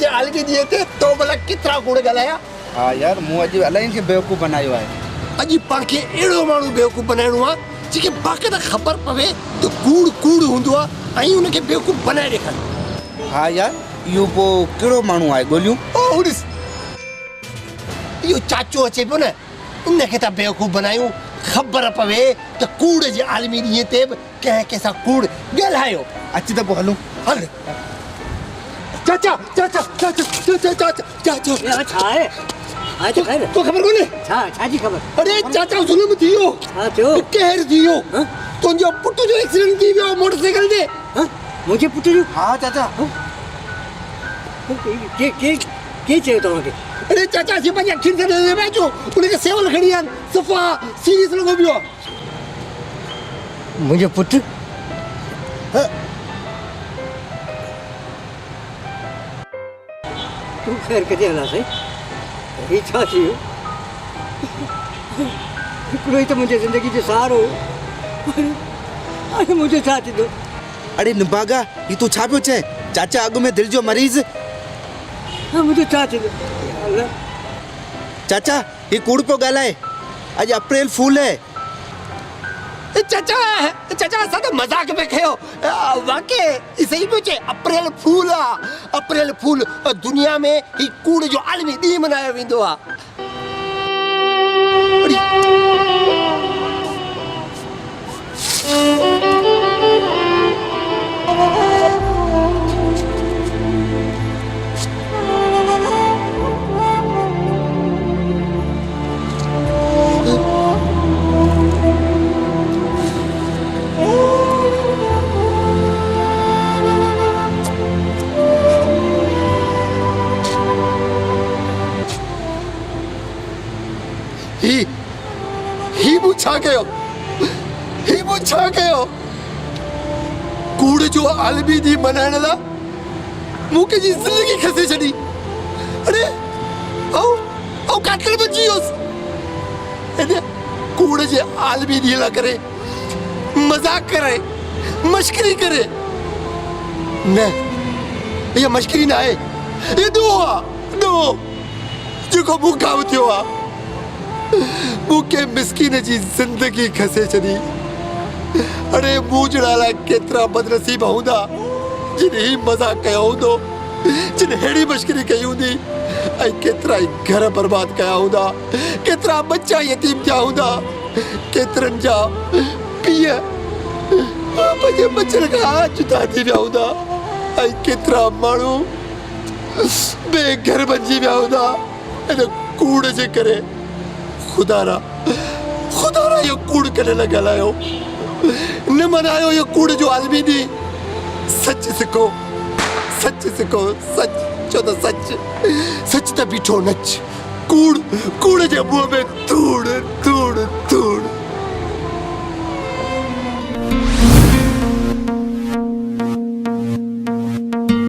आलगी दिए थे तो भला कितना कूड़ गलाया। हाँ यार मूं अॼु अलाही खे बेवकूफ़ बनायो आहे। अॼु पाण खे अहिड़ो माण्हू बेवकूफ़ बनाइणो आहे जेके बाक़ाइदा ख़बर पवे त कूड़ कूड़ हूंदो आहे ऐं उनखे बेवकूफ़ बनाए ॾेखारे। हाँ यार इहो पोइ कहिड़ो माण्हू आहे ॻोल्हियूं। ओ ॾिस इहो चाचो अचे पियो न उनखे था बेवकूफ़ बनायूं। ख़बर पवे त कूड़ जे आलमी ॾींहं ते बि कंहिं कंहिंसां कूड़ ॻाल्हायो। अच त पोइ हलूं। हल चाचा चाचा चाचा चाचा चाचा चाचा छा आहे हाय त खैर तो ख़बर कोन्हे छा जी ख़बर। अरे चाचा ज़ुल्म थी वियो। हा थियो कहर थी वियो। तुंहिंजो पुट जो एक्सीडेंट थी वियो मोटरसाइकिल ते। मुंहिंजे पुट जो। हाँ चाचा के चयो तव्हांखे। अरे चाचा असीं पंहिंजी अखियुनि सां ॾिसी पिया अचूं उनखे सेवल खणी आहिनि सफ़ा सीरियस लॻो पियो आहे। मुंहिंजो पुटु तूं ख़ैर किथे हलां साईं हीउ छा थी वियो। हिकिड़ो ई त मुंहिंजी ज़िंदगी जो सहारो हाणे मुंहिंजो छा थींदो। अरे निभागा ही तू छा पियो चए। चाचा अॻु में दिलि जो मरीज़। हाँ मुंहिंजो छा थींदो। चाचा ही कूड़ पियो ॻाल्हाए अॼु अप्रैल फूल है। चाचा चाचा असां त मज़ाक में कयो वाकई सही पियो चए अप्रैल फूल आहे। अप्रैल फूल दुनिया में ही कूड़ जो आलमी ॾींहुं मल्हायो वेंदो आहे। कूड़ जो आलमी ॾींहुं मल्हाइण लाइ मूंखे जी ज़िंदगी खसे छॾी। अरे ऐं कातिल बची वियुसि हिन कूड़ जे आलमी ॾींहं लाइ करे मज़ाक करे मश्करी करे। न इहा मश्करी न आहे इहो ॾोह आहे ॾोह जेको मूंखां बि थियो आहे। मूंखे मिसकीन जी ज़िंदगी खसे छॾी। अरे मूं जहिड़ा लाइ केतिरा बदनसीब हूंदा जिन ही मज़ाक कयो हूंदो जिन अहिड़ी मश्करी कई हूंदी ऐं केतिरा ई घर बर्बाद कया हूंदा केतिरा बच्चा यतीम थिया हूंदा केतिरनि जा पीउ पंहिंजे बचनि खां जुदा थी विया हूंदा ऐं केतिरा माण्हू बेघर बणिजी विया हूंदा हिन कूड़ जे करे। खुदा इहो कूड़ कॾहिं न ॻाल्हायो न मनायो इहो कूड़ जो आलमी ॾींहुं। सच सिखो सच छो त सच त बीठो नच। कूड़ जे मुंहं में धूड़ धूड़